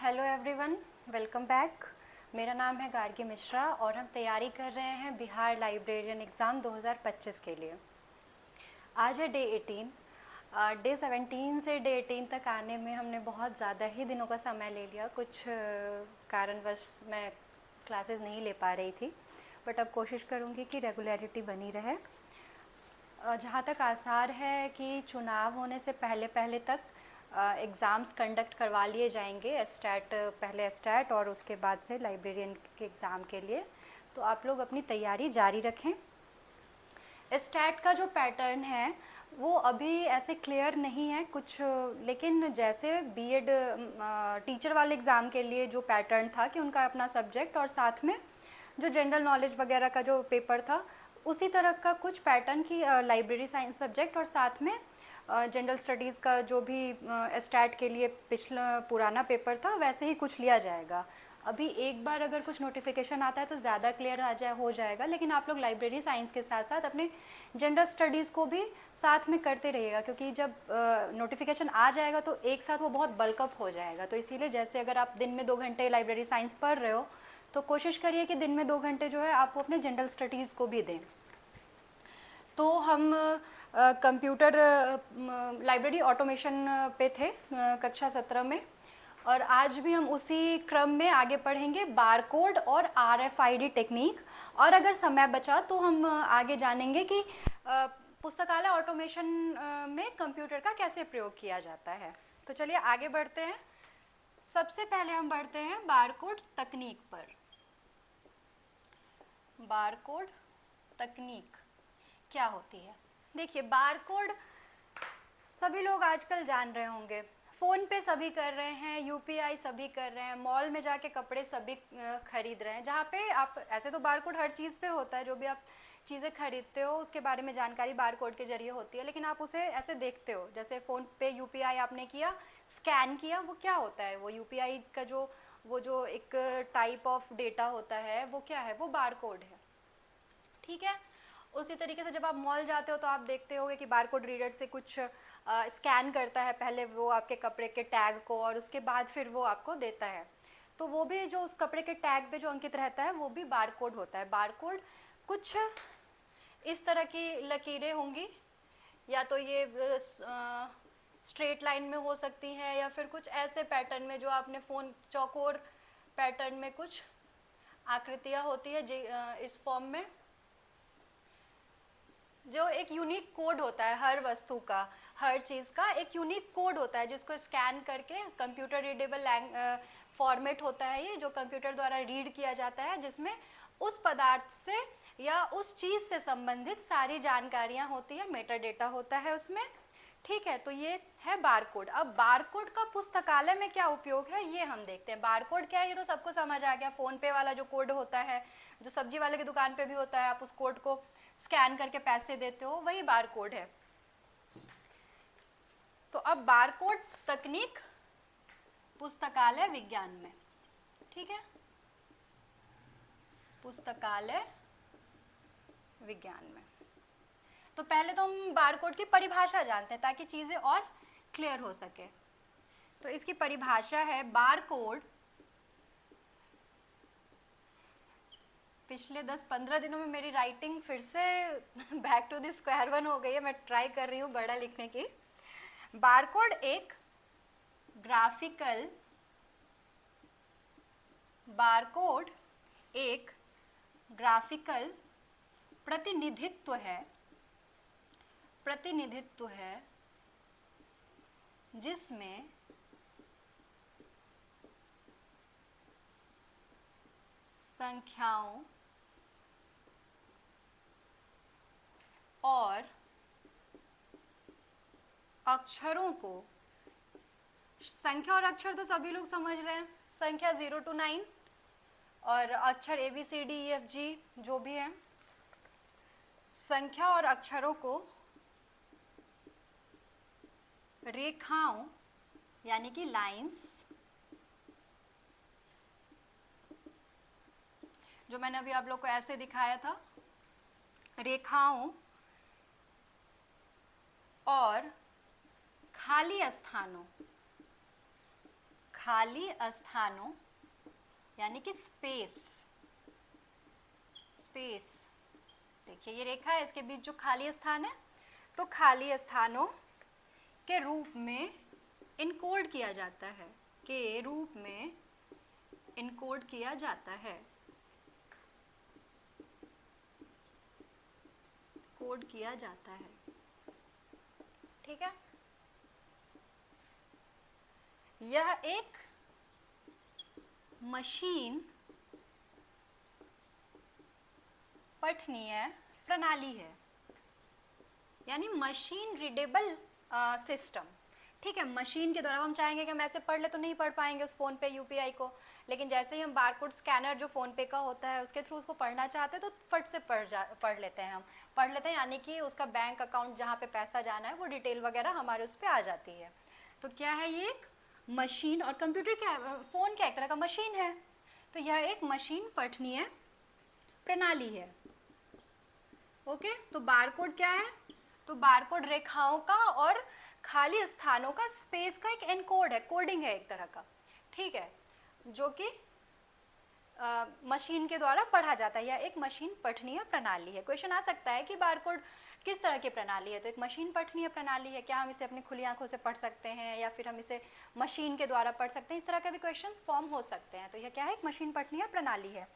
Hello everyone, welcome back. मेरा नाम है गार्गी मिश्रा और हम तैयारी कर रहे हैं बिहार लाइब्रेरियन एग्ज़ाम 2025 के लिए। आज है डे 18। डे 17 से डे 18 तक आने में हमने बहुत ज़्यादा ही दिनों का समय ले लिया। कुछ कारणवश मैं क्लासेस नहीं ले पा रही थी, बट अब कोशिश करूँगी कि रेगुलरिटी बनी रहे। जहाँ तक आसार है कि चुनाव होने से पहले पहले तक एग्ज़ाम्स कंडक्ट करवा लिए जाएंगे, एस्टैट पहले एस्टैट और उसके बाद से लाइब्रेरियन के एग्ज़ाम के लिए। तो आप लोग अपनी तैयारी जारी रखें। एस्टैट का जो पैटर्न है वो अभी ऐसे क्लियर नहीं है कुछ, लेकिन जैसे बीएड टीचर वाले एग्ज़ाम के लिए जो पैटर्न था कि उनका अपना सब्जेक्ट और साथ में जो जनरल नॉलेज वगैरह का जो पेपर था, उसी तरह का कुछ पैटर्न की लाइब्रेरी साइंस सब्जेक्ट और साथ में जनरल स्टडीज़ का जो भी एस्टैट के लिए पिछला पुराना पेपर था वैसे ही कुछ लिया जाएगा। अभी एक बार अगर कुछ नोटिफिकेशन आता है तो ज़्यादा क्लियर हो जाएगा, लेकिन आप लोग लाइब्रेरी साइंस के साथ साथ अपने जनरल स्टडीज़ को भी साथ में करते रहिएगा, क्योंकि जब नोटिफिकेशन आ जाएगा तो एक साथ वो बहुत बल्कअप हो जाएगा। तो इसीलिए जैसे अगर आप दिन में 2 घंटे लाइब्रेरी साइंस पढ़ रहे हो तो कोशिश करिए कि दिन में 2 घंटे जो है आप वो अपने जनरल स्टडीज़ को भी दें। तो हम कंप्यूटर लाइब्रेरी ऑटोमेशन पे थे कक्षा 17 में, और आज भी हम उसी क्रम में आगे पढ़ेंगे बारकोड और आरएफआईडी टेक्निक। और अगर समय बचा तो हम आगे जानेंगे कि पुस्तकालय ऑटोमेशन में कंप्यूटर का कैसे प्रयोग किया जाता है। तो चलिए आगे बढ़ते हैं। सबसे पहले हम बढ़ते हैं बारकोड तकनीक पर। बारकोड तकनीक क्या होती है? देखिए, बारकोड सभी लोग आजकल जान रहे होंगे, फ़ोन पे सभी कर रहे हैं, यूपीआई सभी कर रहे हैं, मॉल में जाके कपड़े सभी खरीद रहे हैं। जहाँ पे आप ऐसे तो बारकोड हर चीज़ पे होता है, जो भी आप चीज़ें खरीदते हो उसके बारे में जानकारी बारकोड के जरिए होती है, लेकिन आप उसे ऐसे देखते हो। जैसे फ़ोन पे यूपीआई आपने किया, स्कैन किया, वो क्या होता है? वो यूपीआई का जो एक टाइप ऑफ डेटा होता है वो क्या है? वो बारकोड है, ठीक है। उसी तरीके से जब आप मॉल जाते हो तो आप देखते होगे कि बारकोड रीडर से कुछ स्कैन करता है पहले वो आपके कपड़े के टैग को, और उसके बाद फिर वो आपको देता है। तो वो भी जो उस कपड़े के टैग पे जो अंकित रहता है वो भी बारकोड होता है। बारकोड कुछ इस तरह की लकीरें होंगी, या तो ये स्ट्रेट लाइन में हो सकती हैं, या फिर कुछ ऐसे पैटर्न में जो आपने फ़ोन चौकोर पैटर्न में कुछ आकृतियाँ होती है इस फॉर्म में, जो एक यूनिक कोड होता है हर वस्तु का, हर चीज़ का एक यूनिक कोड होता है जिसको स्कैन करके कंप्यूटर रीडेबल फॉर्मेट होता है ये, जो कंप्यूटर द्वारा रीड किया जाता है, जिसमें उस पदार्थ से या उस चीज़ से संबंधित सारी जानकारियाँ होती है, मेटा डेटा होता है उसमें, ठीक है। तो ये है बारकोड। अब बारकोड का पुस्तकालय में क्या उपयोग है ये हम देखते हैं। बारकोड क्या है ये तो सबको समझ आ गया, फ़ोन पे वाला जो कोड होता है, जो सब्जी वाले की दुकान पे भी होता है, आप उस कोड को स्कैन करके पैसे देते हो, वही बारकोड है। तो अब बारकोड तकनीक पुस्तकालय विज्ञान में, ठीक है, पुस्तकालय विज्ञान में। तो पहले तो हम बारकोड की परिभाषा जानते हैं ताकि चीज़ें और क्लियर हो सके। तो इसकी परिभाषा है, बारकोड पिछले 10-15 दिनों में मेरी राइटिंग फिर से back to the square one हो गई है, मैं ट्राई कर रही हूँ बड़ा लिखने की। बारकोड एक ग्राफिकल बारकोड एक ग्राफिकल प्रतिनिधित्व है जिसमें संख्याओं और अक्षरों को, संख्या और अक्षर तो सभी लोग समझ रहे हैं, संख्या 0 to 9 और अक्षर ABCDEFG जो भी है, संख्या और अक्षरों को रेखाओं यानी कि लाइंस, जो मैंने अभी आप लोग को ऐसे दिखाया था, रेखाओं और खाली खाली स्थानों यानी कि स्पेस, देखिए ये रेखा है, इसके बीच जो खाली स्थान है, तो खाली स्थानों के रूप में इनकोड किया जाता है, के रूप में इनकोड किया जाता है, कोड किया जाता है। ठीक है, यह एक मशीन पठनीय प्रणाली है, यानी मशीन रीडेबल सिस्टम। ठीक है, मशीन के द्वारा हम चाहेंगे कि हम ऐसे पढ़ ले तो नहीं पढ़ पाएंगे उस फ़ोन पे यूपीआई को, लेकिन जैसे ही हम बारकोड स्कैनर जो फ़ोन पे का होता है उसके थ्रू उसको पढ़ना चाहते हैं तो फट से पढ़ लेते हैं, यानी कि उसका बैंक अकाउंट जहाँ पे पैसा जाना है वो डिटेल वगैरह हमारे उस पर आ जाती है। तो क्या है, ये एक मशीन, और कंप्यूटर क्या, फ़ोन क्या एक तरह का मशीन है, तो यह एक मशीन पठनीय प्रणाली है। ओके, तो बारकोड क्या है, तो बारकोड रेखाओं का और खाली स्थानों का स्पेस का एक एनकोड है, कोडिंग है एक तरह का। ठीक है, जो कि मशीन के द्वारा पढ़ा जाता है, या एक मशीन पठनीय प्रणाली है। क्वेश्चन आ सकता है कि बारकोड किस तरह की प्रणाली है, तो एक मशीन पठनीय प्रणाली है, क्या हम इसे अपनी खुली आंखों से पढ़ सकते हैं या फिर हम इसे मशीन के द्वारा पढ़ सकते हैं, इस तरह के भी क्वेश्चंस फॉर्म हो सकते हैं। तो यह क्या है, एक मशीन पठनीय प्रणाली है।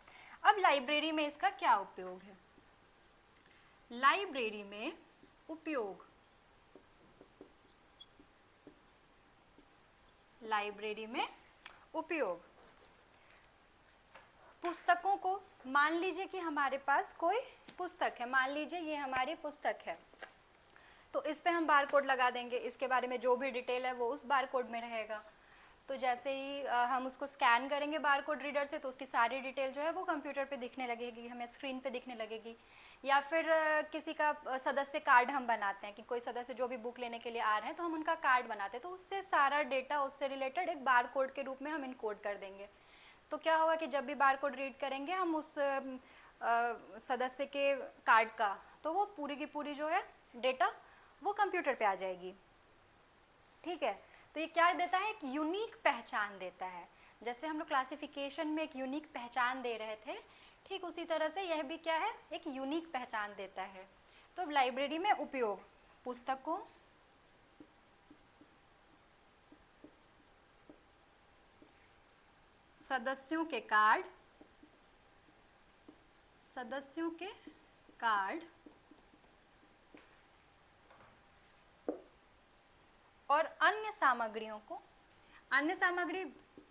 अब लाइब्रेरी में इसका क्या उपयोग है, लाइब्रेरी में उपयोग, लाइब्रेरी में उपयोग, पुस्तकों को, मान लीजिए कि हमारे पास कोई पुस्तक है, मान लीजिए ये हमारी पुस्तक है, तो इस पे हम बारकोड लगा देंगे, इसके बारे में जो भी डिटेल है वो उस बारकोड में रहेगा। तो जैसे ही हम उसको स्कैन करेंगे बारकोड रीडर से, तो उसकी सारी डिटेल जो है वो कंप्यूटर पे दिखने लगेगी, हमें स्क्रीन पे दिखने लगेगी। या फिर किसी का सदस्य कार्ड हम बनाते हैं कि कोई सदस्य जो भी बुक लेने के लिए आ रहे हैं तो हम उनका कार्ड बनाते हैं, तो उससे सारा डेटा उससे रिलेटेड एक बारकोड के रूप में हम इनकोड कर देंगे। तो क्या होगा कि जब भी बारकोड रीड करेंगे हम उस सदस्य के कार्ड का, तो वो पूरी की पूरी जो है डेटा वो कंप्यूटर पे आ जाएगी। ठीक है, तो ये क्या देता है, एक यूनिक पहचान देता है। जैसे हम लोग क्लासिफिकेशन में एक यूनिक पहचान दे रहे थे, ठीक उसी तरह से यह भी क्या है, एक यूनिक पहचान देता है। तो लाइब्रेरी में उपयोग, पुस्तकों, सदस्यों के कार्ड, सदस्यों के कार्ड और अन्य सामग्रियों को, अन्य सामग्री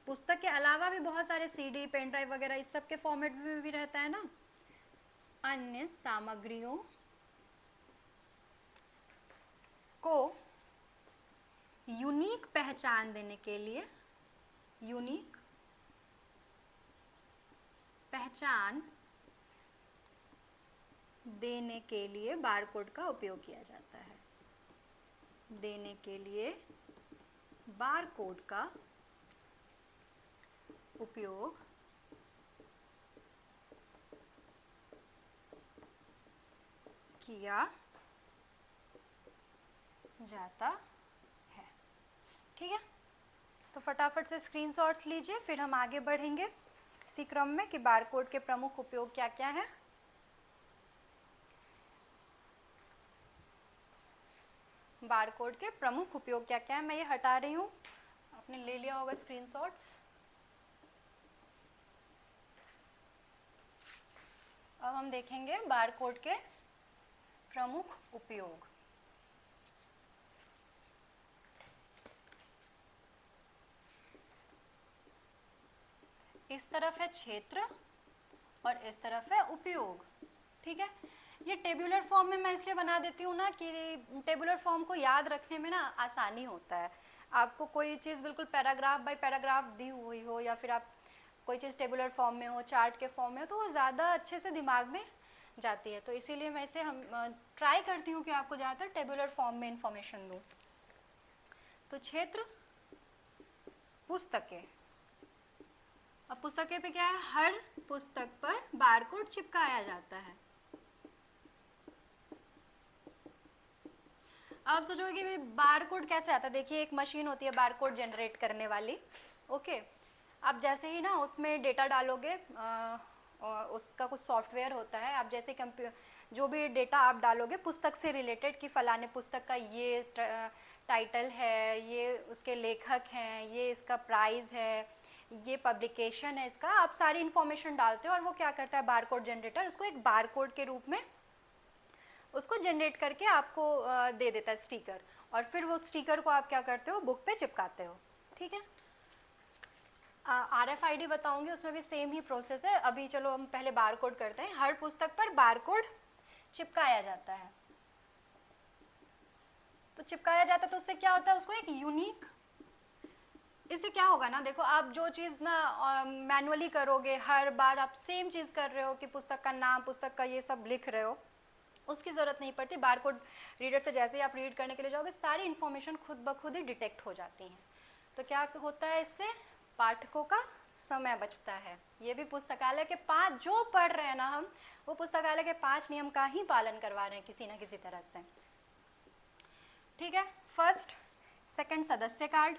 पुस्तक के अलावा भी बहुत सारे सीडी, पेन ड्राइव वगैरह इस सब के फॉर्मेट में भी रहता है ना, अन्य सामग्रियों को यूनिक पहचान देने के लिए, यूनिक पहचान देने के लिए बारकोड का उपयोग किया जाता है, देने के लिए बारकोड का उपयोग किया जाता है। ठीक है, तो फटाफट से स्क्रीनशॉट्स लीजिए, फिर हम आगे बढ़ेंगे इसी क्रम में कि बारकोड के प्रमुख उपयोग क्या क्या है। बारकोड के प्रमुख उपयोग क्या क्या है, मैं ये हटा रही हूँ, आपने ले लिया होगा स्क्रीनशॉट्स। अब हम देखेंगे बारकोड के प्रमुख उपयोग। इस तरफ है क्षेत्र और इस तरफ है उपयोग। ठीक है, ये टेबुलर फॉर्म में मैं इसलिए बना देती हूँ ना कि टेबुलर फॉर्म को याद रखने में ना आसानी होता है। आपको कोई चीज़ बिल्कुल पैराग्राफ बाय पैराग्राफ दी हुई हो या फिर आप कोई चीज़ टेबुलर फॉर्म में हो, चार्ट के फॉर्म में हो, तो वो ज़्यादा अच्छे से दिमाग में जाती है। तो इसीलिए मैं इसे हम ट्राई करती हूँ कि आपको ज़्यादातर टेबुलर फॉर्म में इंफॉर्मेशन दूँ। तो क्षेत्र, पुस्तकें, अब पुस्तकें पे क्या है, हर पुस्तक पर बारकोड चिपकाया जाता है। आप सोचोगे कि बारकोड कैसे आता है, देखिए एक मशीन होती है बारकोड जनरेट करने वाली, ओके। आप जैसे ही ना उसमें डेटा डालोगे, और उसका कुछ सॉफ्टवेयर होता है, आप जैसे जो भी डेटा आप डालोगे पुस्तक से रिलेटेड कि फ़लाने पुस्तक का ये टाइटल है, ये उसके लेखक हैं, ये इसका प्राइस है, ये पब्लिकेशन है इसका, आप सारी इन्फॉर्मेशन डालते हो और वो क्या करता है, बारकोड जनरेटर उसको एक बारकोड के रूप में उसको जनरेट करके आपको दे देता है स्टिकर, और फिर वो स्टिकर को आप क्या करते हो, बुक पे चिपकाते हो। ठीक है। RFID बताऊंगी, उसमें भी सेम ही प्रोसेस है। अभी चलो हम पहले बारकोड करते हैं। हर पुस्तक पर बारकोड चिपकाया जाता है। तो चिपकाया जाता है तो उससे क्या होता है, उसको एक यूनिक, इससे क्या होगा ना, देखो आप जो चीज़ ना मैनुअली करोगे, हर बार आप सेम चीज़ कर रहे हो कि पुस्तक का नाम, पुस्तक का ये सब लिख रहे हो, उसकी ज़रूरत नहीं पड़ती। बारकोड रीडर से जैसे ही आप रीड करने के लिए जाओगे, सारी इन्फॉर्मेशन खुद ब खुद ही डिटेक्ट हो जाती हैं। तो क्या होता है, इससे पाठकों का समय बचता है। ये भी पुस्तकालय के 5 जो पढ़ रहे हैं ना हम, वो पुस्तकालय के 5 नियम का ही पालन करवा रहे हैं किसी ना किसी तरह से। ठीक है। फर्स्ट, सेकंड, सदस्य कार्ड।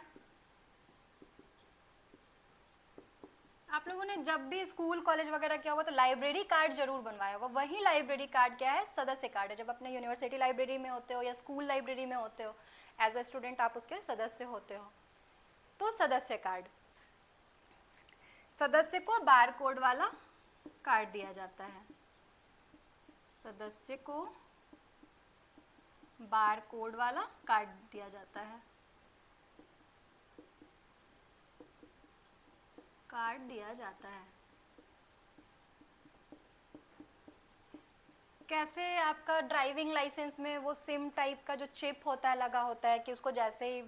आप लोगों ने जब भी स्कूल कॉलेज वगैरह किया होगा तो लाइब्रेरी कार्ड जरूर बनवाया होगा। वही लाइब्रेरी कार्ड क्या है, सदस्य कार्ड है। जब अपने यूनिवर्सिटी लाइब्रेरी में होते हो या स्कूल लाइब्रेरी में होते हो, एज अ स्टूडेंट आप उसके सदस्य होते हो। तो सदस्य कार्ड, सदस्य को बारकोड वाला कार्ड दिया जाता है। सदस्य को बारकोड वाला कार्ड दिया जाता है, कार्ड दिया जाता है। कैसे, आपका ड्राइविंग लाइसेंस में वो सिम टाइप का जो चिप होता है लगा होता है कि उसको जैसे ही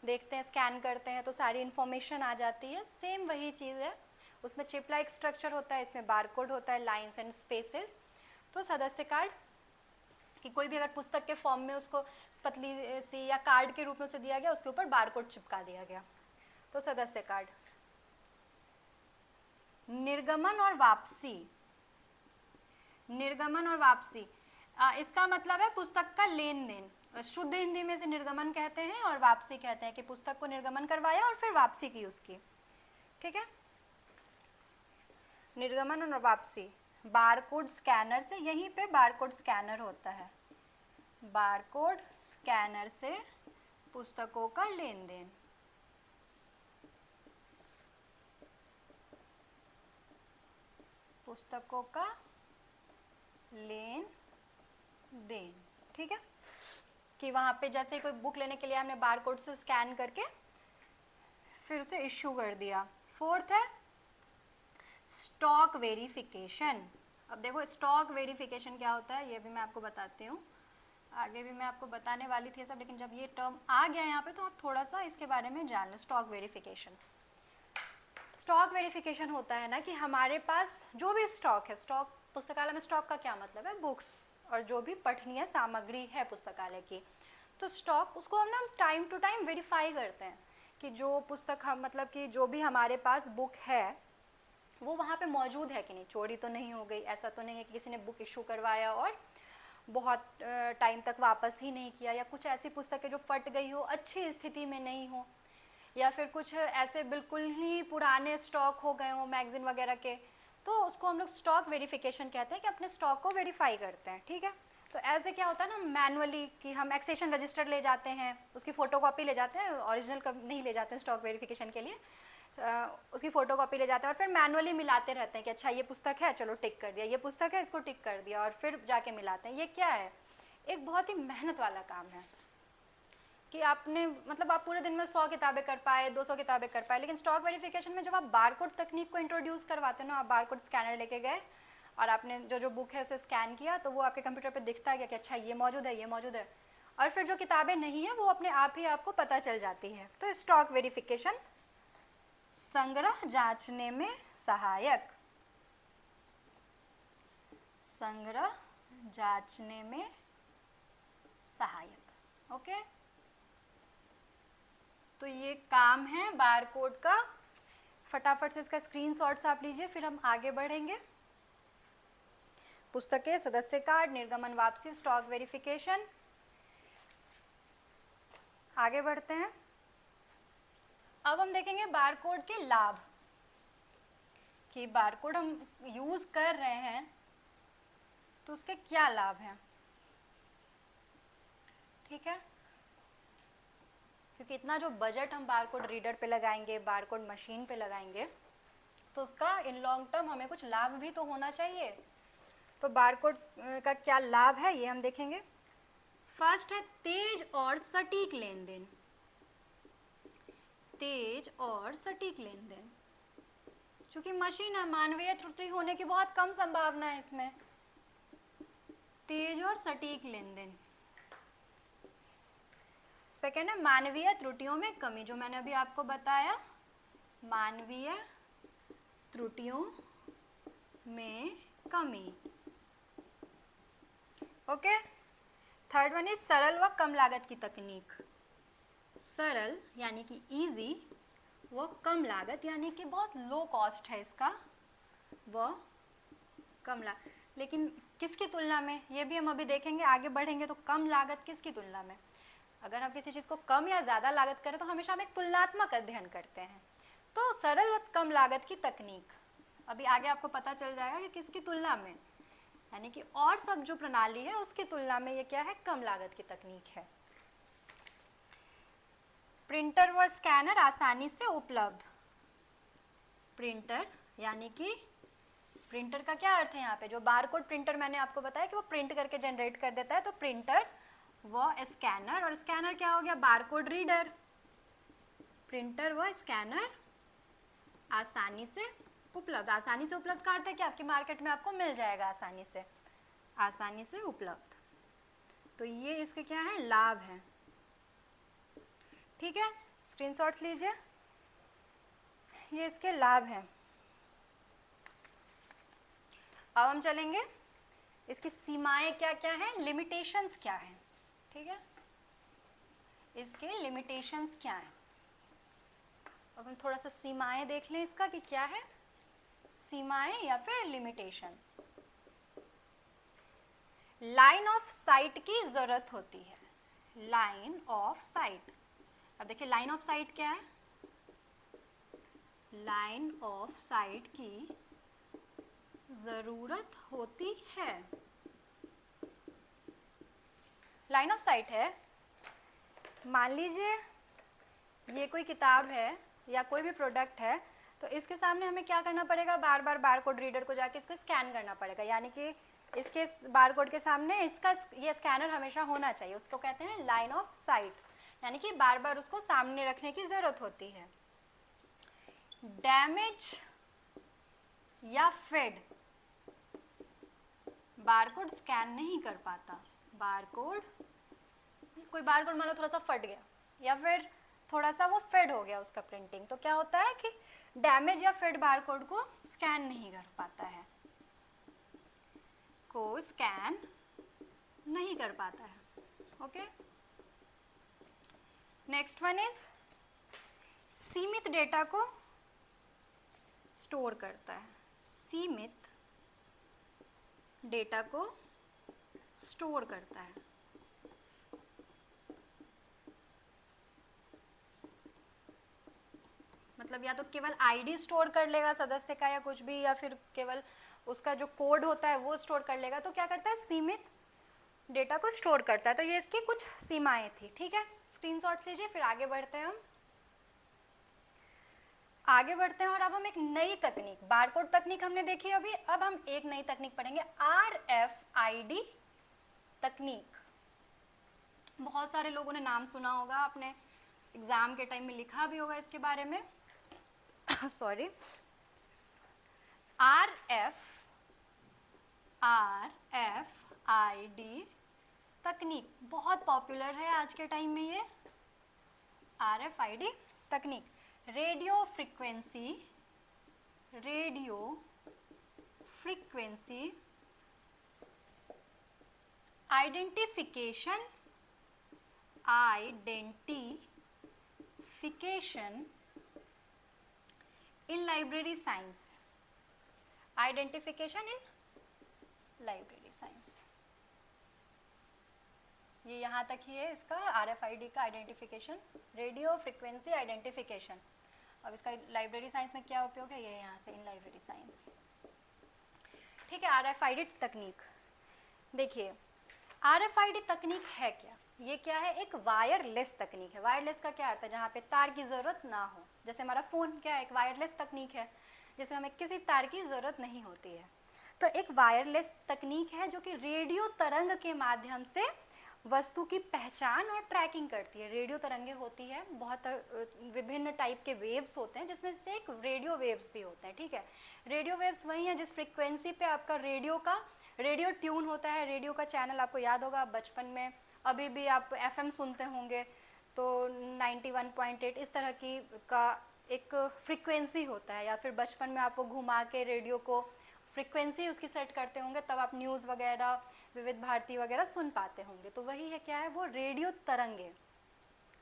देखते हैं, स्कैन करते हैं तो सारी इन्फॉर्मेशन आ जाती है, सेम वही चीज़ है। उसमें चिप लाइक स्ट्रक्चर होता है, इसमें बारकोड होता है, लाइंस एंड स्पेसेस। तो सदस्य कार्ड कि कोई भी अगर पुस्तक के फॉर्म में उसको पतली सी या कार्ड के रूप में उसे दिया गया, उसके ऊपर बारकोड चिपका दिया गया, तो सदस्य कार्ड। निर्गमन और वापसी, निर्गमन और वापसी इसका मतलब है पुस्तक का लेन देन। शुद्ध हिंदी में से निर्गमन कहते हैं और वापसी कहते हैं कि पुस्तक को निर्गमन करवाया और फिर वापसी की उसकी। ठीक है। निर्गमन और वापसी, बारकोड स्कैनर से, यहीं पे बारकोड स्कैनर होता है, बारकोड स्कैनर से पुस्तकों का लेन देन। पुस्तकों का लेन देन। ठीक है। कि वहाँ पे जैसे कोई बुक लेने के लिए हमने बारकोड से स्कैन करके फिर उसे इश्यू कर दिया। फोर्थ है स्टॉक वेरिफिकेशन। अब देखो स्टॉक वेरिफिकेशन क्या होता है ये भी मैं आपको बताती हूँ, आगे भी मैं आपको बताने वाली थी सब, लेकिन जब ये टर्म आ गया यहाँ पे तो आप थोड़ा सा इसके बारे में जान लो। स्टॉक वेरिफिकेशन, स्टॉक वेरिफिकेशन होता है ना कि हमारे पास जो भी स्टॉक है, स्टॉक पुस्तकालय में स्टॉक का क्या मतलब है, बुक्स और जो भी पठनीय सामग्री है पुस्तकालय की, तो स्टॉक उसको हम ना टाइम टू टाइम वेरीफाई करते हैं कि जो पुस्तक हम मतलब कि जो भी हमारे पास बुक है वो वहाँ पे मौजूद है कि नहीं, चोरी तो नहीं हो गई, ऐसा तो नहीं है कि किसी ने बुक इशू करवाया और बहुत टाइम तक वापस ही नहीं किया, या कुछ ऐसी पुस्तकें जो फट गई हो, अच्छी स्थिति में नहीं हो, या फिर कुछ ऐसे बिल्कुल ही पुराने स्टॉक हो गए हो मैगजीन वगैरह के, तो उसको हम लोग स्टॉक वेरिफिकेशन कहते हैं कि अपने स्टॉक को वेरीफाई करते हैं। ठीक है। तो ऐसे क्या होता है ना, मैनुअली कि हम एक्सेशन रजिस्टर ले जाते हैं, उसकी फ़ोटोकॉपी ले जाते हैं, ओरिजिनल कब नहीं ले जाते हैं स्टॉक वेरिफिकेशन के लिए, उसकी फ़ोटोकॉपी ले जाते हैं और फिर मैनुअली मिलाते रहते हैं कि अच्छा ये पुस्तक है, चलो टिक कर दिया, ये पुस्तक है, इसको टिक कर दिया, और फिर जाके मिलाते हैं। ये क्या है, एक बहुत ही मेहनत वाला काम है कि आपने मतलब आप पूरे दिन में 100 किताबें कर पाए, 200 किताबें कर पाए, लेकिन स्टॉक वेरिफिकेशन में जब आप बारकोड तकनीक को इंट्रोड्यूस करवाते हो ना, आप बारकोड स्कैनर लेके गए और आपने जो बुक है उसे स्कैन किया, तो वो आपके कंप्यूटर पे दिखता है कि अच्छा ये मौजूद है, ये मौजूद है, और फिर जो किताबें नहीं है वो अपने आप ही आपको पता चल जाती है। तो स्टॉक वेरिफिकेशन संग्रह जांचने में सहायक, संग्रह जांचने में सहायक। ओके। तो ये काम है बारकोड का। फटाफट से इसका स्क्रीनशॉट्स आप लीजिए, फिर हम आगे बढ़ेंगे। पुस्तकें, सदस्य कार्ड, निर्गमन वापसी, स्टॉक वेरिफिकेशन। आगे बढ़ते हैं। अब हम देखेंगे बारकोड के लाभ, कि बारकोड हम यूज कर रहे हैं तो उसके क्या लाभ हैं। ठीक है, क्योंकि इतना जो बजट हम बारकोड रीडर पे लगाएंगे, बारकोड मशीन पे लगाएंगे, तो उसका इन लॉन्ग टर्म हमें कुछ लाभ भी तो होना चाहिए। तो बारकोड का क्या लाभ है ये हम देखेंगे। फर्स्ट है तेज और सटीक लेन देन। तेज और सटीक लेन देन, चूंकि मशीन है, मानवीय त्रुटि होने की बहुत कम संभावना है इसमें। तेज और सटीक लेन देन। सेकेंड है मानवीय त्रुटियों में कमी, जो मैंने अभी आपको बताया, मानवीय त्रुटियों में कमी। ओके। थर्ड वन इज सरल व कम लागत की तकनीक। सरल यानी कि इजी, वो कम लागत यानी कि बहुत लो कॉस्ट है इसका, वो कम लागत। लेकिन किसकी तुलना में, ये भी हम अभी देखेंगे, आगे बढ़ेंगे तो कम लागत किसकी तुलना में। अगर हम किसी चीज़ को कम या ज़्यादा लागत करें तो हमेशा हम एक तुलनात्मक अध्ययन करते हैं। तो सरल व कम लागत की तकनीक, अभी आगे आपको पता चल जाएगा कि किसकी तुलना में, यानी कि और सब जो प्रणाली है उसकी तुलना में ये क्या है, कम लागत की तकनीक है। प्रिंटर व स्कैनर आसानी से उपलब्ध। प्रिंटर यानी कि प्रिंटर का क्या अर्थ है यहाँ पे, जो बारकोड प्रिंटर मैंने आपको बताया कि वो प्रिंट करके जनरेट कर देता है, तो प्रिंटर व स्कैनर, और स्कैनर क्या हो गया, बारकोड रीडर। प्रिंटर व स्कैनर आसानी से उपलब्ध। आसानी से उपलब्ध का अर्थ है कि आपकी मार्केट में आपको मिल जाएगा आसानी से, आसानी से उपलब्ध। तो ये इसके क्या है, लाभ हैं। ठीक है, स्क्रीनशॉट्स लीजिए, ये इसके लाभ हैं। अब हम चलेंगे इसकी सीमाएं क्या क्या हैं, लिमिटेशंस क्या हैं। ठीक है, इसके लिमिटेशंस क्या हैं। अब हम थोड़ा सा सीमाएं देख लें इसका कि क्या है, सीमाएं या फिर लिमिटेशंस। लाइन ऑफ साइट की जरूरत होती है। लाइन ऑफ साइट, अब देखिए लाइन ऑफ साइट क्या है, लाइन ऑफ साइट की जरूरत होती है। लाइन ऑफ साइट है, मान लीजिए ये कोई किताब है या कोई भी प्रोडक्ट है, तो इसके सामने हमें क्या करना पड़ेगा, बार बार बारकोड रीडर को जाके इसको स्कैन करना पड़ेगा, यानी कि इसके बारकोड के सामने इसका ये स्कैनर हमेशा होना चाहिए। उसको कहते हैं लाइन ऑफ साइट, यानी कि बार बार उसको सामने रखने की ज़रूरत होती है। डैमेज या फेड, बारकोड स्कैन नहीं कर पाता। बारकोड, कोई बारकोड मान लो थोड़ा सा फट गया या फिर थोड़ा सा वो फेड हो गया उसका प्रिंटिंग, तो क्या होता है कि डैमेज या फेड बारकोड को स्कैन नहीं कर पाता है, को स्कैन नहीं कर पाता है। ओके, नेक्स्ट वन इज सीमित डेटा को स्टोर करता है। सीमित डेटा को स्टोर करता है। मतलब या तो केवल आईडी स्टोर कर लेगा सदस्य का या कुछ भी, या फिर केवल उसका जो कोड होता है वो स्टोर कर लेगा। तो क्या करता है, सीमित डेटा को स्टोर करता है। तो ये इसकी कुछ सीमाएं थी। ठीक है, स्क्रीनशॉट्स लीजिए, फिर आगे बढ़ते हैं हम। आगे बढ़ते हैं और अब हम एक नई तकनीक, बारकोड तकनीक हमने देखी अभी, अब हम एक नई तकनीक पढ़ेंगे, RFID तकनीक। बहुत सारे लोगों ने नाम सुना होगा, आपने एग्जाम के टाइम में लिखा भी होगा इसके बारे में। सॉरी, RFID तकनीक बहुत पॉपुलर है आज के टाइम में। ये RFID तकनीक, रेडियो फ्रीक्वेंसी आइडेंटिफिकेशन इन लाइब्रेरी साइंस। आइडेंटिफिकेशन इन लाइब्रेरी साइंस, ये यहाँ तक ही है इसका RFID का आइडेंटिफिकेशन, रेडियो फ्रिक्वेंसी आइडेंटिफिकेशन। अब इसका लाइब्रेरी साइंस में क्या उपयोग है, ये यहाँ से इन लाइब्रेरी साइंस। ठीक है, RFID तकनीक देखिए, RFID तकनीक है क्या, ये क्या है, एक वायरलेस तकनीक है। वायरलेस का क्या अर्थ है, जहाँ पे तार की ज़रूरत ना हो। जैसे हमारा फ़ोन क्या है, एक वायरलेस तकनीक है जिसमें हमें किसी तार की ज़रूरत नहीं होती है। तो एक वायरलेस तकनीक है जो कि रेडियो तरंग के माध्यम से वस्तु की पहचान और ट्रैकिंग करती है। रेडियो तरंगे होती है, बहुत विभिन्न टाइप के वेव्स होते हैं, जिसमें से एक रेडियो वेव्स भी होते हैं। ठीक है, रेडियो वेव्स वही हैं जिस फ्रिक्वेंसी पे आपका रेडियो ट्यून होता है। रेडियो का चैनल आपको याद होगा, आप बचपन में अभी भी आप FM सुनते होंगे तो 91.8 इस तरह की का एक फ्रिक्वेंसी होता है, या फिर बचपन में आप वो घुमा के रेडियो को फ्रिक्वेंसी उसकी सेट करते होंगे, तब आप न्यूज़ वगैरह, विविध भारती वगैरह सुन पाते होंगे। तो वही है, क्या है वो, रेडियो तरंगे।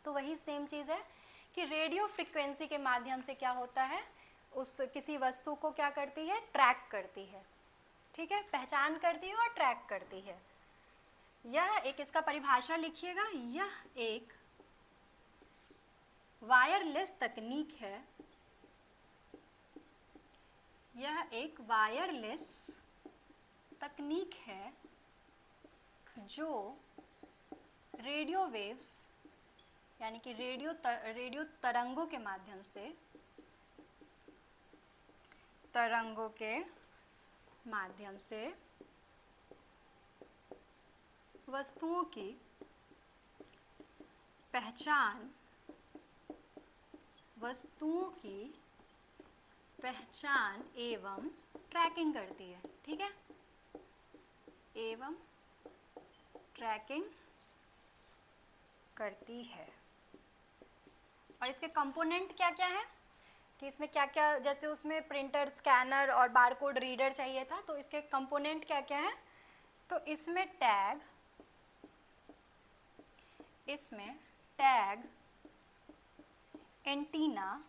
तो वही सेम चीज़ है कि रेडियो फ्रिक्वेंसी के माध्यम से क्या होता है, उस किसी वस्तु को क्या करती है, ट्रैक करती है। ठीक है, पहचान करती है और ट्रैक करती है। यह एक, इसका परिभाषा लिखिएगा, यह एक वायरलेस तकनीक है। यह एक वायरलेस तकनीक है जो रेडियो वेव्स यानी कि रेडियो तरंगों के माध्यम से, वस्तुओं की पहचान एवं ट्रैकिंग करती है। ठीक है, एवं ट्रैकिंग करती है। और इसके कंपोनेंट क्या क्या है कि इसमें क्या क्या, जैसे उसमें प्रिंटर, स्कैनर और बारकोड रीडर चाहिए था, तो इसके कंपोनेंट क्या क्या है, तो इसमें टैग, एंटीना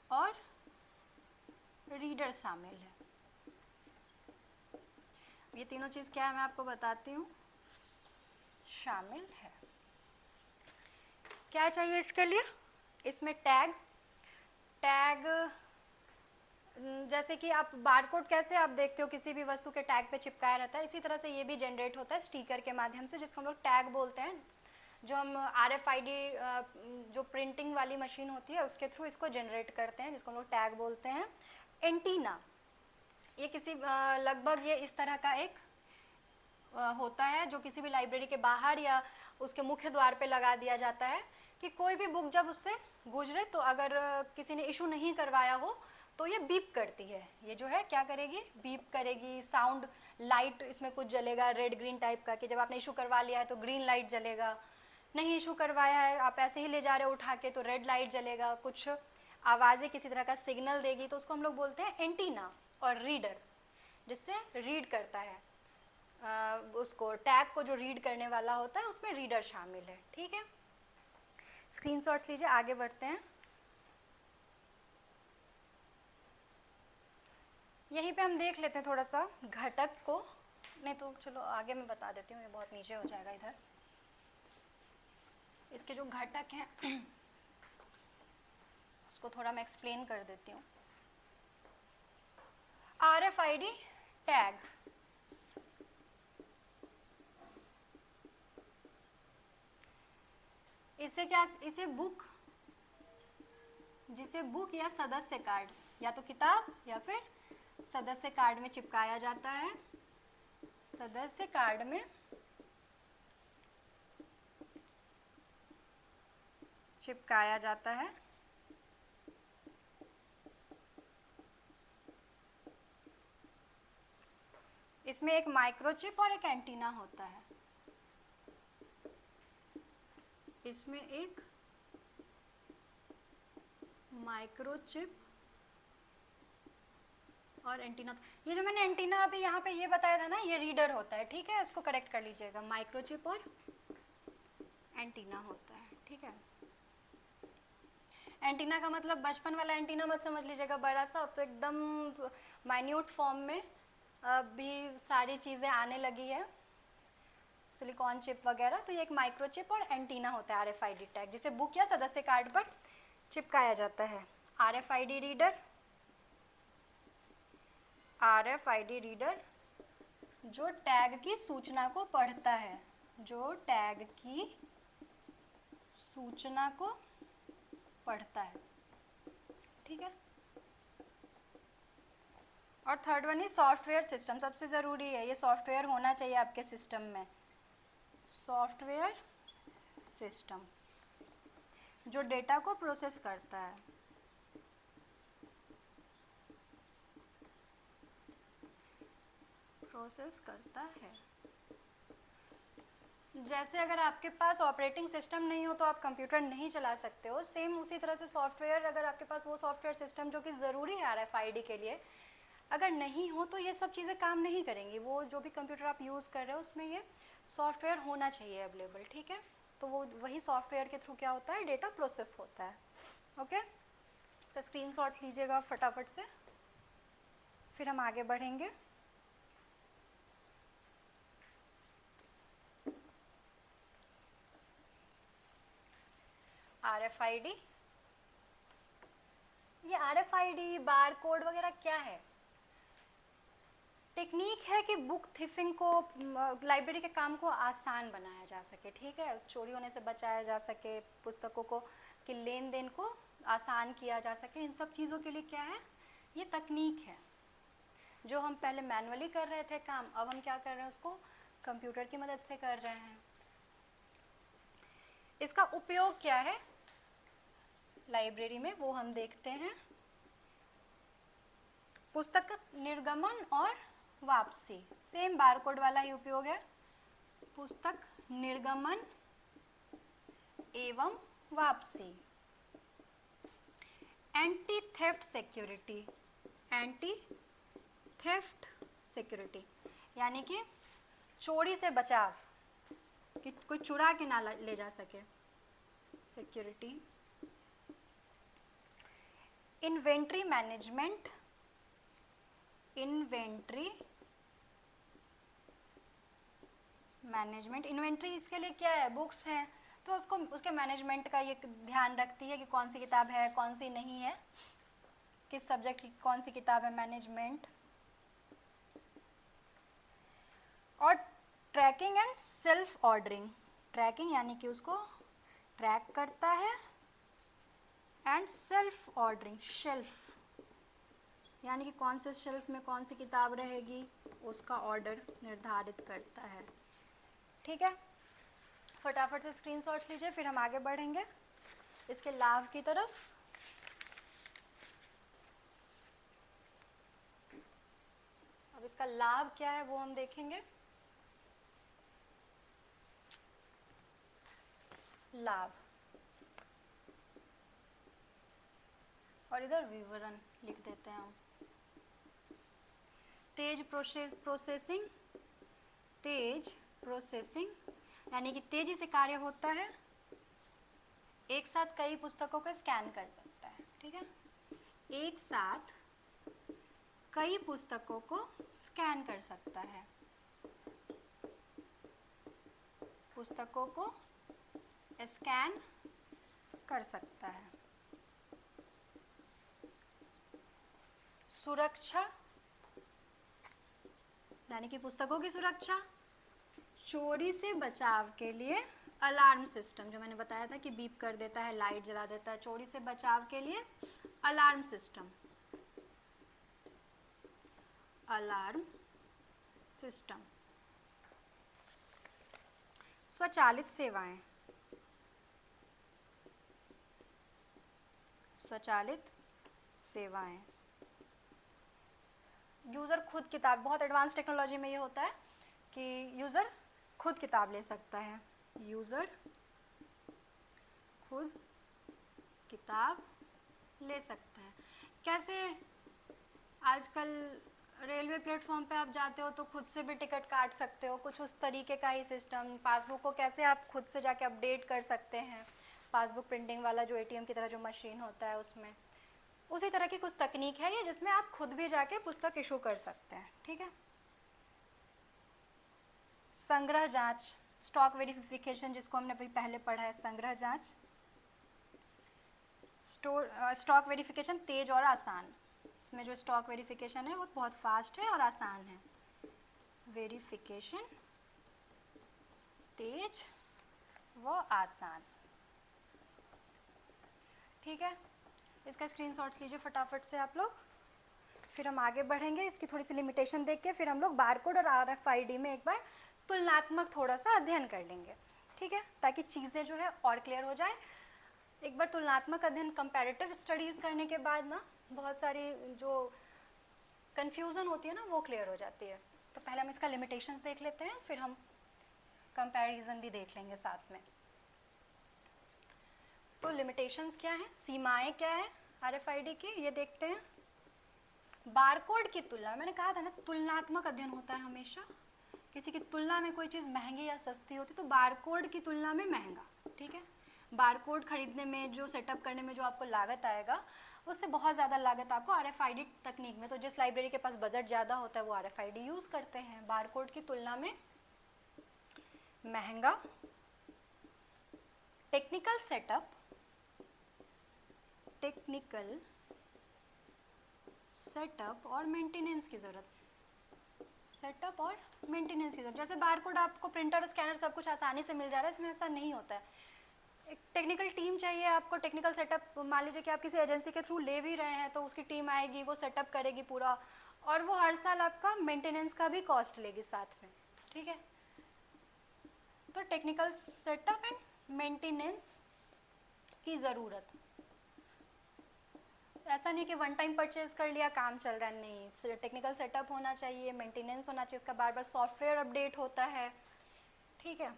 और रीडर शामिल है। ये तीनों चीज़ क्या है मैं आपको बताती हूँ, शामिल है। क्या चाहिए इसके लिए, इसमें टैग जैसे कि आप बारकोड कैसे आप देखते हो किसी भी वस्तु के टैग पे चिपकाया रहता है, इसी तरह से ये भी जनरेट होता है स्टिकर के माध्यम से, जिसको हम लोग टैग बोलते हैं। जो हम RFID जो प्रिंटिंग वाली मशीन होती है उसके थ्रू इसको जनरेट करते हैं, जिसको हम लोग टैग बोलते हैं। एंटीना, ये किसी लगभग ये इस तरह का एक होता है जो किसी भी लाइब्रेरी के बाहर या उसके मुख्य द्वार पे लगा दिया जाता है कि कोई भी बुक जब उससे गुजरे तो अगर किसी ने इशू नहीं करवाया हो तो ये बीप करती है। ये जो है क्या करेगी, बीप करेगी, साउंड, लाइट इसमें कुछ जलेगा रेड ग्रीन टाइप का, कि जब आपने इशू करवा लिया है तो ग्रीन लाइट जलेगा, नहीं इशू करवाया है आप ऐसे ही ले जा रहे हो उठा के तो रेड लाइट जलेगा, कुछ आवाज़ें किसी तरह का सिग्नल देगी, तो उसको हम लोग बोलते हैं एंटीना। और रीडर, जिससे रीड करता है उसको, टैग को जो रीड करने वाला होता है उसमें रीडर शामिल है। ठीक है, स्क्रीनशॉट्स लीजिए, आगे बढ़ते हैं। यहीं पे हम देख लेते हैं थोड़ा सा घटक को, नहीं तो चलो आगे मैं बता देती हूँ, ये बहुत नीचे हो जाएगा इधर। इसके जो घटक हैं उसको थोड़ा मैं एक्सप्लेन कर देती हूँ। RFID टैग, इसे बुक या सदस्य कार्ड, या तो किताब या फिर सदस्य कार्ड में चिपकाया जाता है। सदस्य कार्ड में चिपकाया जाता है। इसमें एक माइक्रोचिप और एक एंटीना होता है। इसमें एक माइक्रोचिप और एंटीना, ये जो मैंने एंटीना अभी यहाँ पे ये बताया था ना, ये रीडर होता है। ठीक है, इसको करेक्ट कर लीजिएगा, माइक्रोचिप और एंटीना होता है। ठीक है, एंटीना का मतलब बचपन वाला एंटीना मत समझ लीजिएगा बड़ा सा, अब तो एकदम माइन्यूट फॉर्म में अभी सारी चीज़ें आने लगी है, सिलिकॉन चिप वगैरह, तो ये एक माइक्रो चिप और एंटीना होता है आरएफआईडी टैग, जिसे बुक या सदस्य कार्ड पर चिपकाया जाता है। आरएफआईडी रीडर, आरएफआईडी रीडर जो टैग की सूचना को पढ़ता है, जो टैग की सूचना को पढ़ता है, ठीक है। और थर्ड वन ही सॉफ्टवेयर सिस्टम, सबसे ज़रूरी है, ये सॉफ्टवेयर होना चाहिए आपके सिस्टम में। सॉफ्टवेयर सिस्टम जो डेटा को प्रोसेस करता है, प्रोसेस करता है। जैसे अगर आपके पास ऑपरेटिंग सिस्टम नहीं हो तो आप कंप्यूटर नहीं चला सकते हो, सेम उसी तरह से सॉफ्टवेयर, अगर आपके पास वो सॉफ्टवेयर सिस्टम जो कि ज़रूरी है आरएफआईडी के लिए, अगर नहीं हो तो ये सब चीज़ें काम नहीं करेंगी। वो जो भी कंप्यूटर आप यूज़ कर रहे हो उसमें ये सॉफ्टवेयर होना चाहिए अवेलेबल, ठीक है। तो वो वही सॉफ्टवेयर के थ्रू क्या होता है, डेटा प्रोसेस होता है। ओके, इसका स्क्रीनशॉट लीजिएगा फटाफट से, फिर हम आगे बढ़ेंगे। आरएफआईडी, ये आरएफआईडी बार कोड वगैरह क्या है? टेक्निक है कि बुक थिफिंग को, लाइब्रेरी के काम को आसान बनाया जा सके, ठीक है, चोरी होने से बचाया जा सके, पुस्तकों को की लेन देन को आसान किया जा सके। इन सब चीज़ों के लिए क्या है, ये तकनीक है। जो हम पहले मैनुअली कर रहे थे काम, अब हम क्या कर रहे हैं, उसको कंप्यूटर की मदद से कर रहे हैं। इसका उपयोग क्या है लाइब्रेरी में, वो हम देखते हैं। पुस्तक निर्गमन और वापसी, सेम बारकोड वाला ही उपयोग है। पुस्तक निर्गमन एवं वापसी। Anti theft security, anti theft security यानी कि चोरी से बचाव, कि कोई चुरा के ना ले जा सके, security. Inventory management, inventory management, inventory इसके लिए क्या है, बुक्स हैं तो उसको, उसके मैनेजमेंट का ये ध्यान रखती है कि कौन सी किताब है, कौन सी नहीं है, किस सब्जेक्ट की कौन सी किताब है, मैनेजमेंट। और tracking and self ordering, tracking यानी कि उसको ट्रैक करता है, एंड सेल्फ ऑर्डरिंग, शेल्फ यानी कि कौन से शेल्फ में कौन सी किताब रहेगी उसका ऑर्डर निर्धारित करता है, ठीक है। फटाफट से स्क्रीनशॉट्स लीजिए, फिर हम आगे बढ़ेंगे इसके लाभ की तरफ। अब इसका लाभ क्या है वो हम देखेंगे। लाभ, और इधर विवरण लिख देते हैं हम। तेज प्रोसेसिंग, तेज प्रोसेसिंग यानी कि तेजी से कार्य होता है, एक साथ कई पुस्तकों को स्कैन कर सकता है, ठीक है, एक साथ कई पुस्तकों को स्कैन कर सकता है, पुस्तकों को स्कैन कर सकता है। सुरक्षा यानी कि पुस्तकों की सुरक्षा, चोरी से बचाव के लिए अलार्म सिस्टम, जो मैंने बताया था कि बीप कर देता है, लाइट जला देता है, चोरी से बचाव के लिए अलार्म सिस्टम, अलार्म सिस्टम। स्वचालित सेवाएं, स्वचालित सेवाएं, यूज़र खुद किताब, बहुत एडवांस टेक्नोलॉजी में ये होता है कि यूज़र खुद किताब ले सकता है, यूज़र खुद किताब ले सकता है। कैसे, आजकल रेलवे प्लेटफॉर्म पे आप जाते हो तो खुद से भी टिकट काट सकते हो, कुछ उस तरीके का ही सिस्टम। पासबुक को कैसे आप खुद से जाके अपडेट कर सकते हैं, पासबुक प्रिंटिंग वाला जो एटीएम की तरह जो मशीन होता है उसमें, उसी तरह की कुछ तकनीक है ये, जिसमें आप खुद भी जाके पुस्तक इशू कर सकते हैं, ठीक है। संग्रह जांच, स्टॉक वेरिफिकेशन जिसको हमने अभी पहले पढ़ा है, संग्रह जांच। स्टॉक वेरिफिकेशन तेज और आसान, इसमें जो स्टॉक वेरिफिकेशन है वो बहुत फास्ट है और आसान है। वेरिफिकेशन तेज व आसान, ठीक है। इसका स्क्रीनशॉट्स लीजिए फटाफट से आप लोग। फिर हम आगे बढ़ेंगे, इसकी थोड़ी सी लिमिटेशन देख के फिर हम लोग बारकोड और RFID में एक बार तुलनात्मक थोड़ा सा अध्ययन कर लेंगे, ठीक है, ताकि चीज़ें जो है और क्लियर हो जाए। एक बार तुलनात्मक अध्ययन, कंपैरेटिव स्टडीज़ करने के बाद ना बहुत सारी जो कन्फ्यूज़न होती है ना वो क्लियर हो जाती है। तो पहले हम इसका लिमिटेशंस देख लेते हैं, फिर हम कंपैरिजन भी देख लेंगे साथ में। तो लिमिटेशंस क्या है, सीमाएं क्या है RFID की, ये देखते हैं। बारकोड की तुलना, मैंने कहा था ना तुलनात्मक अध्ययन होता है हमेशा। किसी की तुलना में कोई चीज़ महंगी या सस्ती होती तो बारकोड की तुलना में महंगा, ठीक है। बारकोड खरीदने में, जो सेटअप करने में जो आपको लागत आएगा, उससे बहुत ज़्यादा लागत आपको RFID तकनीक में, तो जिस लाइब्रेरी के पास बजट ज़्यादा होता है वो RFID यूज़ करते हैं। बारकोड की तुलना में महंगा। टेक्निकल सेटअप, टेक्निकल सेटअप और मेंटेनेंस की ज़रूरत, सेटअप और मेंटेनेंस की ज़रूरत। जैसे बारकोड आपको प्रिंटर, स्कैनर सब कुछ आसानी से मिल जा रहा है, इसमें ऐसा नहीं होता है। एक टेक्निकल टीम चाहिए आपको, टेक्निकल सेटअप। मान लीजिए कि आप किसी एजेंसी के थ्रू ले भी रहे हैं तो उसकी टीम आएगी, वो सेटअप करेगी पूरा, और वो हर साल आपका मेंटेनेंस का भी कॉस्ट लेगी साथ में, ठीक है। तो टेक्निकल सेटअप एंड मेंटेनेंस की ज़रूरत, ऐसा नहीं कि वन टाइम परचेज कर लिया काम चल रहा है, नहीं, टेक्निकल सेटअप होना चाहिए, मेंटेनेंस होना चाहिए, उसका बार बार सॉफ्टवेयर अपडेट होता है, ठीक है।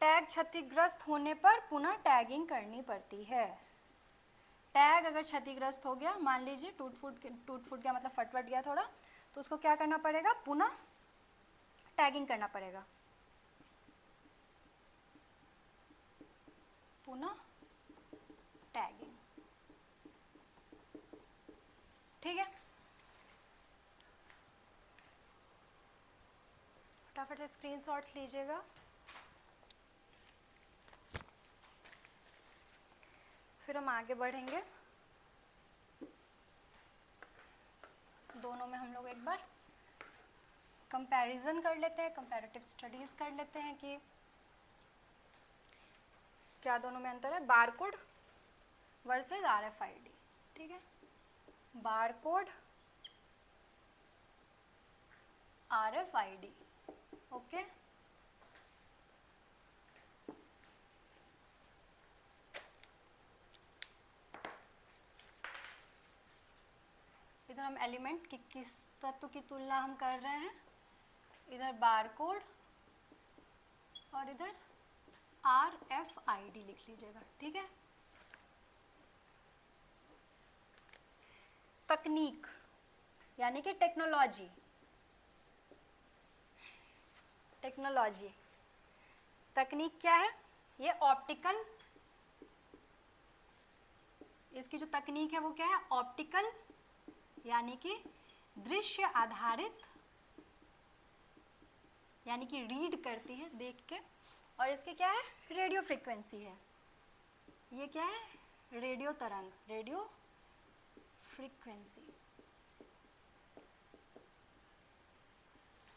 टैग क्षतिग्रस्त होने पर पुनः टैगिंग करनी पड़ती है। टैग अगर क्षतिग्रस्त हो गया, मान लीजिए टूट फूट गया, मतलब फटवट गया थोड़ा, तो उसको क्या करना पड़ेगा, पुनः टैगिंग करना पड़ेगा, पुनः टैगिंग, ठीक है। फटाफट से स्क्रीनशॉट्स लीजिएगा। फिर हम आगे बढ़ेंगे, दोनों में हम लोग एक बार कंपैरिजन कर लेते हैं, कंपैरेटिव स्टडीज़ कर लेते हैं कि क्या दोनों में अंतर है, बारकोड वर्सेस RFID, ठीक है। Barcode, RFID, okay. इधर हम एलिमेंट की किस तत्व की तुलना हम कर रहे हैं, इधर बारकोड और इधर RFID लिख लीजिएगा, ठीक है। तकनीक यानी कि टेक्नोलॉजी, टेक्नोलॉजी, तकनीक क्या है, ये ऑप्टिकल, इसकी जो तकनीक है वो क्या है, ऑप्टिकल, यानी कि दृश्य आधारित, यानी कि रीड करती है देख के, और इसके क्या है, रेडियो फ्रीक्वेंसी है, ये क्या है, रेडियो तरंग, रेडियो फ्रीक्वेंसी,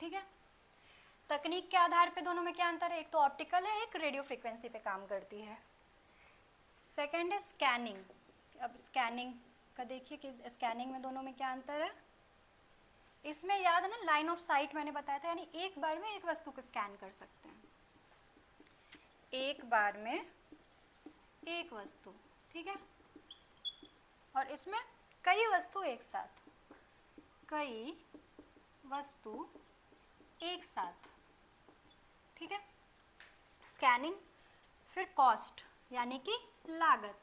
ठीक है। तकनीक के आधार पे दोनों में क्या अंतर है, एक तो ऑप्टिकल है, एक रेडियो फ्रीक्वेंसी पे काम करती है। सेकंड है स्कैनिंग। अब स्कैनिंग का देखिए कि स्कैनिंग में दोनों में क्या अंतर है। इसमें याद है ना, लाइन ऑफ साइट मैंने बताया था, यानी एक बार में एक वस्तु को स्कैन कर सकते हैं, एक बार में एक वस्तु, ठीक है। और इसमें कई वस्तु एक साथ, कई वस्तु एक साथ, ठीक है। स्कैनिंग। फिर कॉस्ट यानी कि लागत,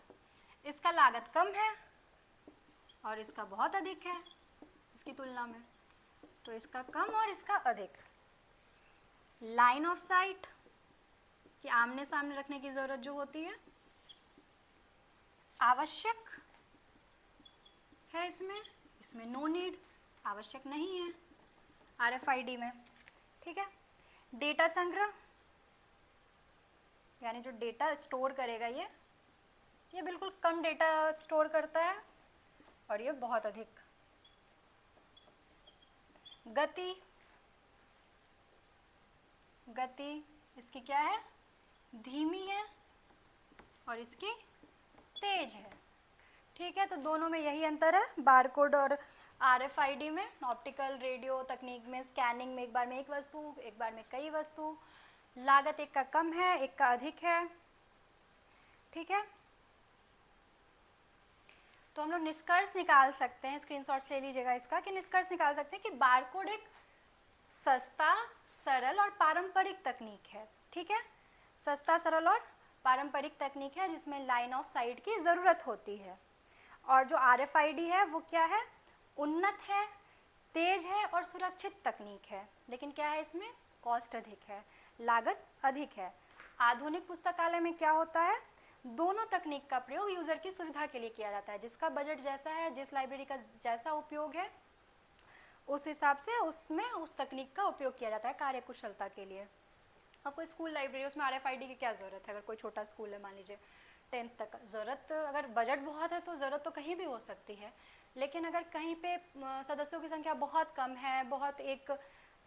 इसका लागत कम है और इसका बहुत अधिक है इसकी तुलना में, तो इसका कम और इसका अधिक। लाइन ऑफ साइट कि आमने सामने रखने की ज़रूरत जो होती है, आवश्यक है इसमें नो नीड, आवश्यक नहीं है RFID में, ठीक है। डेटा संग्रह, यानी जो डेटा स्टोर करेगा ये बिल्कुल कम डेटा स्टोर करता है और ये बहुत अधिक। गति, गति इसकी क्या है, धीमी है और इसकी तेज है। ठीक है, तो दोनों में यही अंतर है बारकोड और आरएफआईडी में। ऑप्टिकल रेडियो तकनीक में स्कैनिंग में एक बार में एक वस्तु, एक बार में कई वस्तु, लागत एक का कम है, एक का अधिक है। ठीक है, तो हम लोग निष्कर्ष निकाल सकते हैं, स्क्रीनशॉट्स ले लीजिएगा इसका, कि निष्कर्ष निकाल सकते हैं कि बारकोड एक सस्ता, सरल और पारंपरिक तकनीक है। ठीक है, सस्ता, सरल और पारंपरिक तकनीक है जिसमें लाइन ऑफ साइट की ज़रूरत होती है। और जो आरएफआईडी है वो क्या है, उन्नत है, तेज है और सुरक्षित तकनीक है। लेकिन क्या है, इसमें कॉस्ट अधिक है, लागत अधिक है। आधुनिक पुस्तकालय में क्या होता है, दोनों तकनीक का प्रयोग यूज़र की सुविधा के लिए किया जाता है। जिसका बजट जैसा है, जिस लाइब्रेरी का जैसा उपयोग है, उस हिसाब से उसमें उस तकनीक का उपयोग किया जाता है कार्यकुशलता के लिए। अब कोई स्कूल लाइब्रेरी, उसमें आरएफआईडी की क्या ज़रूरत है। अगर कोई छोटा स्कूल है, मान लीजिए 10th तक, ज़रूरत, अगर बजट बहुत है तो ज़रूरत तो कहीं भी हो सकती है। लेकिन अगर कहीं पे सदस्यों की संख्या बहुत कम है, बहुत एक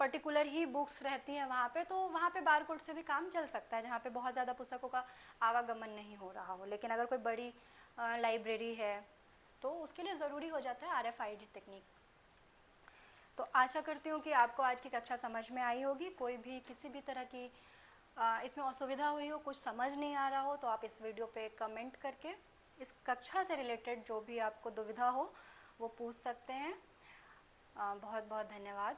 पर्टिकुलर ही बुक्स रहती हैं वहाँ पे, तो वहाँ पे बारकोड से भी काम चल सकता है, जहाँ पे बहुत ज़्यादा पुस्तकों का आवागमन नहीं हो रहा हो। लेकिन अगर कोई बड़ी लाइब्रेरी है तो उसके लिए ज़रूरी हो जाता है आरएफआईडी तकनीक। तो आशा करती हूँ कि आपको आज की कक्षा समझ में आई होगी। कोई भी किसी भी तरह की इसमें असुविधा हुई हो, कुछ समझ नहीं आ रहा हो, तो आप इस वीडियो पे कमेंट करके इस कक्षा से रिलेटेड जो भी आपको दुविधा हो वो पूछ सकते हैं। बहुत बहुत धन्यवाद।